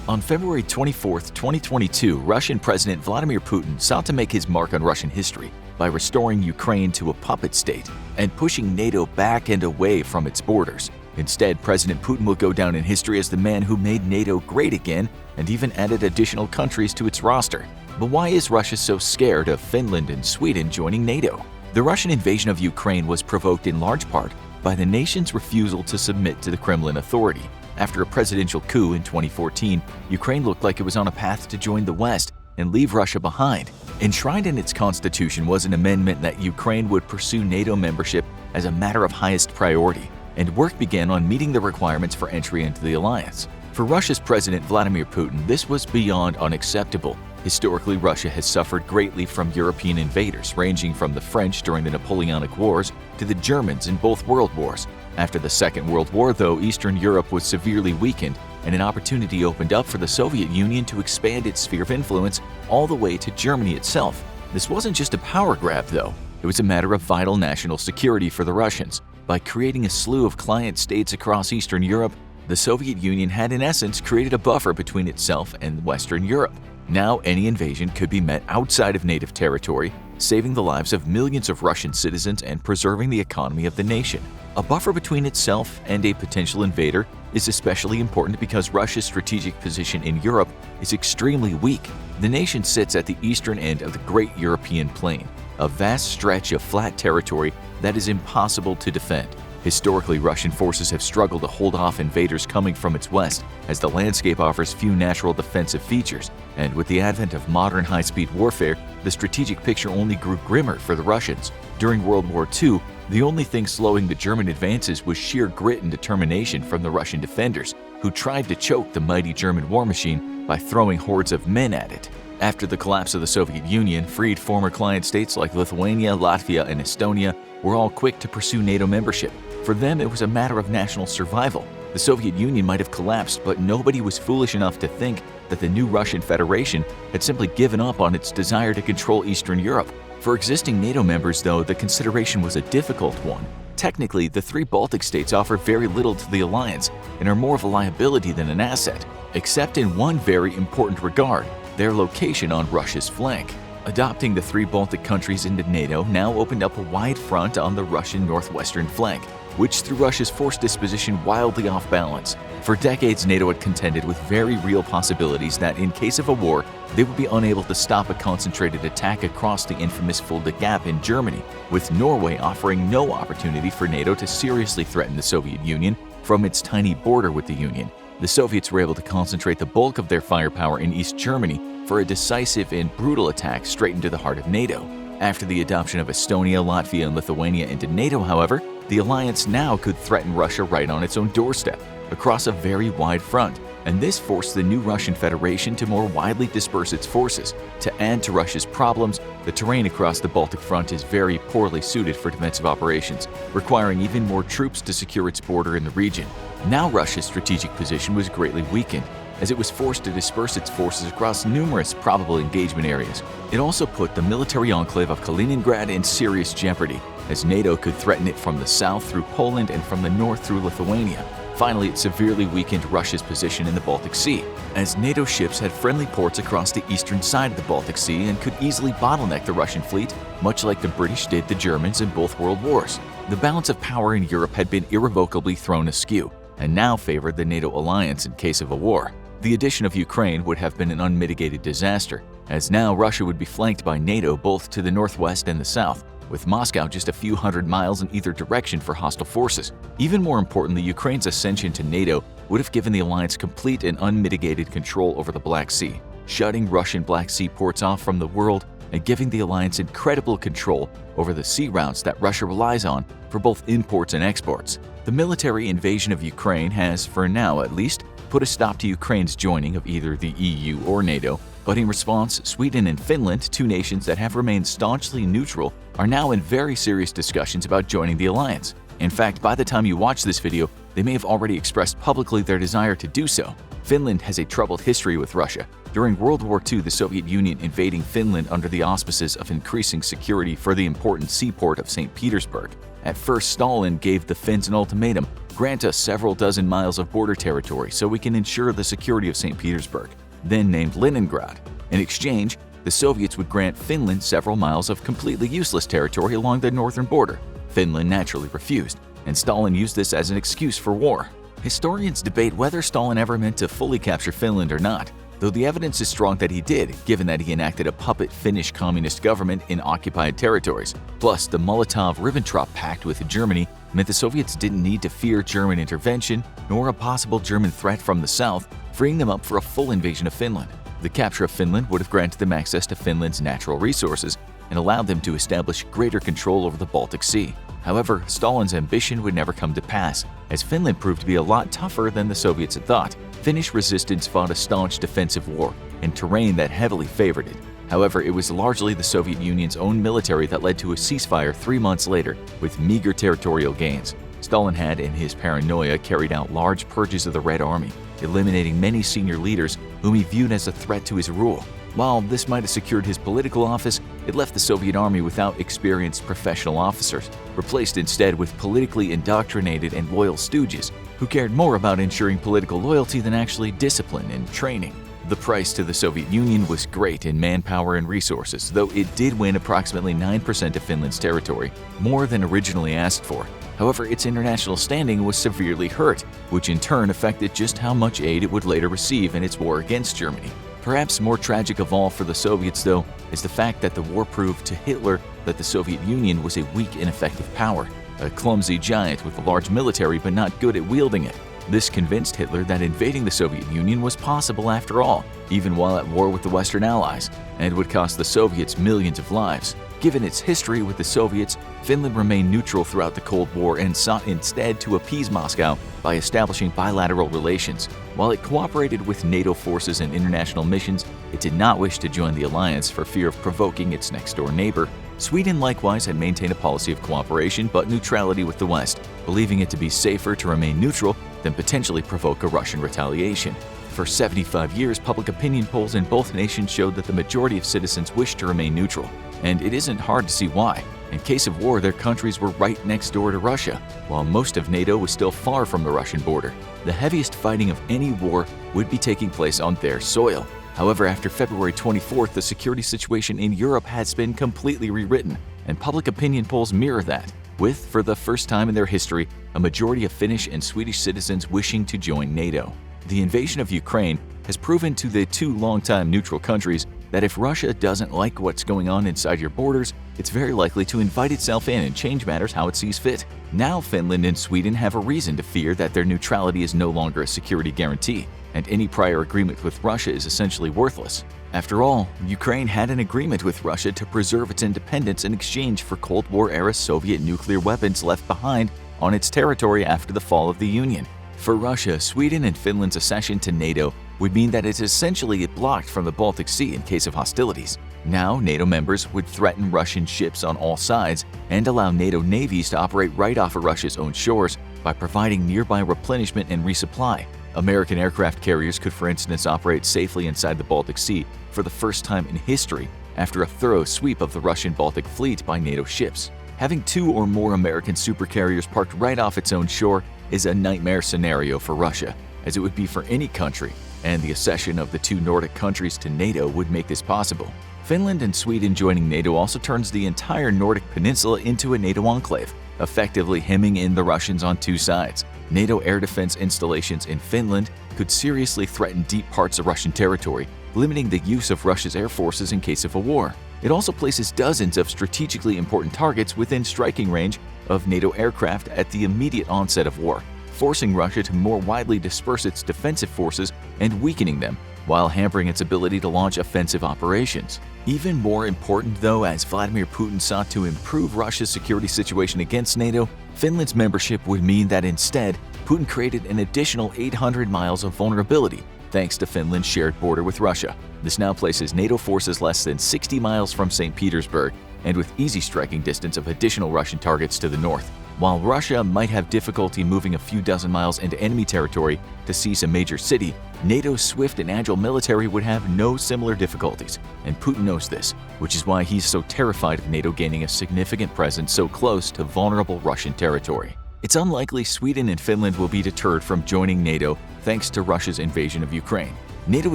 On February 24, 2022, Russian President Vladimir Putin sought to make his mark on Russian history by restoring Ukraine to a puppet state and pushing NATO back and away from its borders. Instead, President Putin will go down in history as the man who made NATO great again and even added additional countries to its roster. But why is Russia so scared of Finland and Sweden joining NATO? The Russian invasion of Ukraine was provoked in large part by the nation's refusal to submit to the Kremlin authority. After a presidential coup in 2014, Ukraine looked like it was on a path to join the West and leave Russia behind. Enshrined in its constitution was an amendment that Ukraine would pursue NATO membership as a matter of highest priority, and work began on meeting the requirements for entry into the alliance. For Russia's President Vladimir Putin, this was beyond unacceptable. Historically, Russia has suffered greatly from European invaders, ranging from the French during the Napoleonic Wars to the Germans in both World Wars. After the Second World War, though, Eastern Europe was severely weakened, and an opportunity opened up for the Soviet Union to expand its sphere of influence all the way to Germany itself. This wasn't just a power grab, though. It was a matter of vital national security for the Russians. By creating a slew of client states across Eastern Europe, the Soviet Union had in essence created a buffer between itself and Western Europe. Now any invasion could be met outside of native territory, saving the lives of millions of Russian citizens and preserving the economy of the nation. A buffer between itself and a potential invader is especially important because Russia's strategic position in Europe is extremely weak. The nation sits at the eastern end of the Great European Plain, a vast stretch of flat territory that is impossible to defend. Historically, Russian forces have struggled to hold off invaders coming from its west, as the landscape offers few natural defensive features, and with the advent of modern high-speed warfare, the strategic picture only grew grimmer for the Russians. During World War II, the only thing slowing the German advances was sheer grit and determination from the Russian defenders, who tried to choke the mighty German war machine by throwing hordes of men at it. After the collapse of the Soviet Union, freed former client states like Lithuania, Latvia, and Estonia were all quick to pursue NATO membership. For them, it was a matter of national survival. The Soviet Union might have collapsed, but nobody was foolish enough to think that the new Russian Federation had simply given up on its desire to control Eastern Europe. For existing NATO members, though, the consideration was a difficult one. Technically, the three Baltic states offer very little to the alliance and are more of a liability than an asset, except in one very important regard: their location on Russia's flank. Adopting the three Baltic countries into NATO now opened up a wide front on the Russian northwestern flank, which threw Russia's force disposition wildly off balance. For decades, NATO had contended with very real possibilities that, in case of a war, they would be unable to stop a concentrated attack across the infamous Fulda Gap in Germany, with Norway offering no opportunity for NATO to seriously threaten the Soviet Union from its tiny border with the Union. The Soviets were able to concentrate the bulk of their firepower in East Germany for a decisive and brutal attack straight into the heart of NATO. After the adoption of Estonia, Latvia, and Lithuania into NATO, however, the alliance now could threaten Russia right on its own doorstep, across a very wide front, and this forced the new Russian Federation to more widely disperse its forces. To add to Russia's problems, the terrain across the Baltic front is very poorly suited for defensive operations, requiring even more troops to secure its border in the region. Now Russia's strategic position was greatly weakened, as it was forced to disperse its forces across numerous probable engagement areas. It also put the military enclave of Kaliningrad in serious jeopardy, as NATO could threaten it from the south through Poland and from the north through Lithuania. Finally, it severely weakened Russia's position in the Baltic Sea, as NATO ships had friendly ports across the eastern side of the Baltic Sea and could easily bottleneck the Russian fleet, much like the British did the Germans in both world wars. The balance of power in Europe had been irrevocably thrown askew, and now favored the NATO alliance in case of a war. The addition of Ukraine would have been an unmitigated disaster, as now Russia would be flanked by NATO both to the northwest and the south, with Moscow just a few hundred miles in either direction for hostile forces. Even more importantly, Ukraine's ascension to NATO would have given the alliance complete and unmitigated control over the Black Sea, shutting Russian Black Sea ports off from the world and giving the alliance incredible control over the sea routes that Russia relies on for both imports and exports. The military invasion of Ukraine has, for now at least, put a stop to Ukraine's joining of either the EU or NATO, but in response, Sweden and Finland, two nations that have remained staunchly neutral, are now in very serious discussions about joining the alliance. In fact, by the time you watch this video, they may have already expressed publicly their desire to do so. Finland has a troubled history with Russia. During World War II, the Soviet Union invading Finland under the auspices of increasing security for the important seaport of St. Petersburg. At first, Stalin gave the Finns an ultimatum: grant us several dozen miles of border territory so we can ensure the security of St. Petersburg, then named Leningrad. In exchange, the Soviets would grant Finland several miles of completely useless territory along the northern border. Finland naturally refused, and Stalin used this as an excuse for war. Historians debate whether Stalin ever meant to fully capture Finland or not, though the evidence is strong that he did, given that he enacted a puppet Finnish communist government in occupied territories. Plus, the Molotov-Ribbentrop Pact with Germany meant the Soviets didn't need to fear German intervention nor a possible German threat from the south, freeing them up for a full invasion of Finland. The capture of Finland would have granted them access to Finland's natural resources and allowed them to establish greater control over the Baltic Sea. However, Stalin's ambition would never come to pass, as Finland proved to be a lot tougher than the Soviets had thought. Finnish resistance fought a staunch defensive war in terrain that heavily favored it. However, it was largely the Soviet Union's own military that led to a ceasefire 3 months later, with meager territorial gains. Stalin had, in his paranoia, carried out large purges of the Red Army, eliminating many senior leaders whom he viewed as a threat to his rule. While this might have secured his political office, it left the Soviet army without experienced professional officers, replaced instead with politically indoctrinated and loyal stooges who cared more about ensuring political loyalty than actually discipline and training. The price to the Soviet Union was great in manpower and resources, though it did win approximately 9% of Finland's territory, more than originally asked for. However, its international standing was severely hurt, which in turn affected just how much aid it would later receive in its war against Germany. Perhaps more tragic of all for the Soviets, though, is the fact that the war proved to Hitler that the Soviet Union was a weak, ineffective power, a clumsy giant with a large military but not good at wielding it. This convinced Hitler that invading the Soviet Union was possible after all, even while at war with the Western Allies, and would cost the Soviets millions of lives. Given its history with the Soviets, Finland remained neutral throughout the Cold War and sought instead to appease Moscow by establishing bilateral relations. While it cooperated with NATO forces and international missions, it did not wish to join the alliance for fear of provoking its next-door neighbor. Sweden likewise had maintained a policy of cooperation but neutrality with the West, believing it to be safer to remain neutral than potentially provoke a Russian retaliation. For 75 years, public opinion polls in both nations showed that the majority of citizens wished to remain neutral, and it isn't hard to see why. In case of war, their countries were right next door to Russia, while most of NATO was still far from the Russian border. The heaviest fighting of any war would be taking place on their soil. However, after February 24th, the security situation in Europe has been completely rewritten, and public opinion polls mirror that, with, for the first time in their history, a majority of Finnish and Swedish citizens wishing to join NATO. The invasion of Ukraine has proven to the two longtime neutral countries that if Russia doesn't like what's going on inside your borders, it's very likely to invite itself in and change matters how it sees fit. Now Finland and Sweden have a reason to fear that their neutrality is no longer a security guarantee, and any prior agreement with Russia is essentially worthless. After all, Ukraine had an agreement with Russia to preserve its independence in exchange for Cold War-era Soviet nuclear weapons left behind on its territory after the fall of the Union. For Russia, Sweden and Finland's accession to NATO would mean that it's essentially blocked from the Baltic Sea in case of hostilities. Now, NATO members would threaten Russian ships on all sides and allow NATO navies to operate right off of Russia's own shores by providing nearby replenishment and resupply. American aircraft carriers could, for instance, operate safely inside the Baltic Sea for the first time in history after a thorough sweep of the Russian Baltic Fleet by NATO ships. Having 2 or more American supercarriers parked right off its own shore is a nightmare scenario for Russia, as it would be for any country, and the accession of the 2 Nordic countries to NATO would make this possible. Finland and Sweden joining NATO also turns the entire Nordic peninsula into a NATO enclave, effectively hemming in the Russians on 2 sides. NATO air defense installations in Finland could seriously threaten deep parts of Russian territory, limiting the use of Russia's air forces in case of a war. It also places dozens of strategically important targets within striking range of NATO aircraft at the immediate onset of war, forcing Russia to more widely disperse its defensive forces and weakening them, while hampering its ability to launch offensive operations. Even more important, though, as Vladimir Putin sought to improve Russia's security situation against NATO, Finland's membership would mean that instead, Putin created an additional 800 miles of vulnerability thanks to Finland's shared border with Russia. This now places NATO forces less than 60 miles from St. Petersburg and with easy striking distance of additional Russian targets to the north. While Russia might have difficulty moving a few dozen miles into enemy territory to seize a major city, NATO's swift and agile military would have no similar difficulties, and Putin knows this, which is why he's so terrified of NATO gaining a significant presence so close to vulnerable Russian territory. It's unlikely Sweden and Finland will be deterred from joining NATO thanks to Russia's invasion of Ukraine. NATO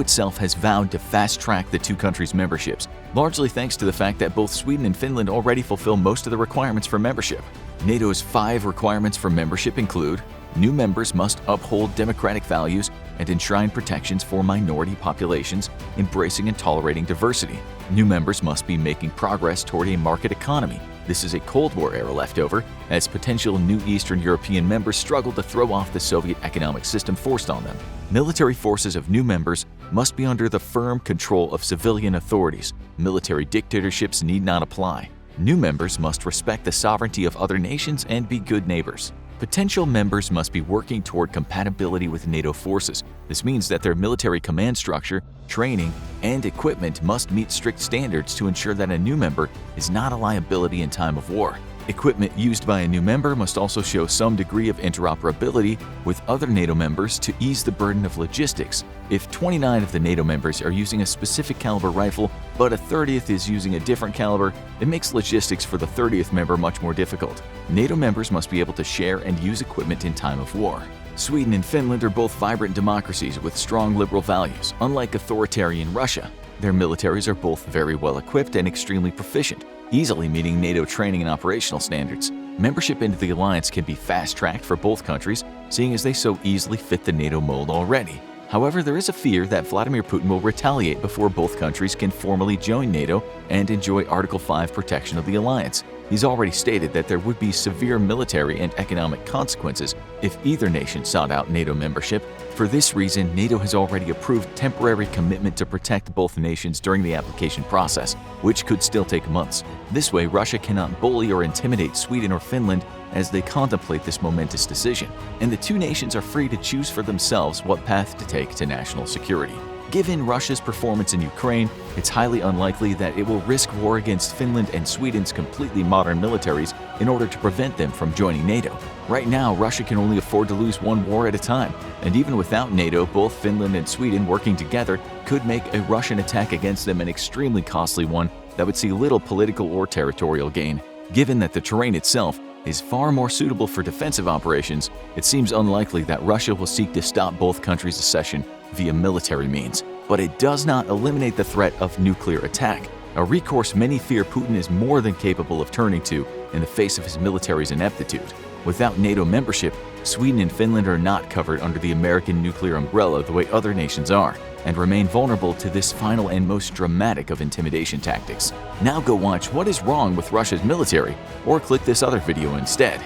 itself has vowed to fast-track the two countries' memberships, largely thanks to the fact that both Sweden and Finland already fulfill most of the requirements for membership. NATO's 5 requirements for membership include: new members must uphold democratic values and enshrine protections for minority populations, embracing and tolerating diversity. New members must be making progress toward a market economy. This is a Cold War-era leftover, as potential new Eastern European members struggle to throw off the Soviet economic system forced on them. Military forces of new members must be under the firm control of civilian authorities. Military dictatorships need not apply. New members must respect the sovereignty of other nations and be good neighbors. Potential members must be working toward compatibility with NATO forces. This means that their military command structure, training, and equipment must meet strict standards to ensure that a new member is not a liability in time of war. Equipment used by a new member must also show some degree of interoperability with other NATO members to ease the burden of logistics. If 29 of the NATO members are using a specific caliber rifle, but a 30th is using a different caliber, it makes logistics for the 30th member much more difficult. NATO members must be able to share and use equipment in time of war. Sweden and Finland are both vibrant democracies with strong liberal values, unlike authoritarian Russia. Their militaries are both very well equipped and extremely proficient, easily meeting NATO training and operational standards. Membership into the alliance can be fast-tracked for both countries, seeing as they so easily fit the NATO mold already. However, there is a fear that Vladimir Putin will retaliate before both countries can formally join NATO and enjoy Article 5 protection of the alliance. He's already stated that there would be severe military and economic consequences if either nation sought out NATO membership. For this reason, NATO has already approved temporary commitment to protect both nations during the application process, which could still take months. This way, Russia cannot bully or intimidate Sweden or Finland as they contemplate this momentous decision, and the two nations are free to choose for themselves what path to take to national security. Given Russia's performance in Ukraine, it's highly unlikely that it will risk war against Finland and Sweden's completely modern militaries in order to prevent them from joining NATO. Right now, Russia can only afford to lose one war at a time, and even without NATO, both Finland and Sweden working together could make a Russian attack against them an extremely costly one that would see little political or territorial gain. Given that the terrain itself is far more suitable for defensive operations, it seems unlikely that Russia will seek to stop both countries' accession via military means. But it does not eliminate the threat of nuclear attack, a recourse many fear Putin is more than capable of turning to in the face of his military's ineptitude. Without NATO membership, Sweden and Finland are not covered under the American nuclear umbrella the way other nations are, and remain vulnerable to this final and most dramatic of intimidation tactics. Now go watch What is Wrong with Russia's Military, or click this other video instead.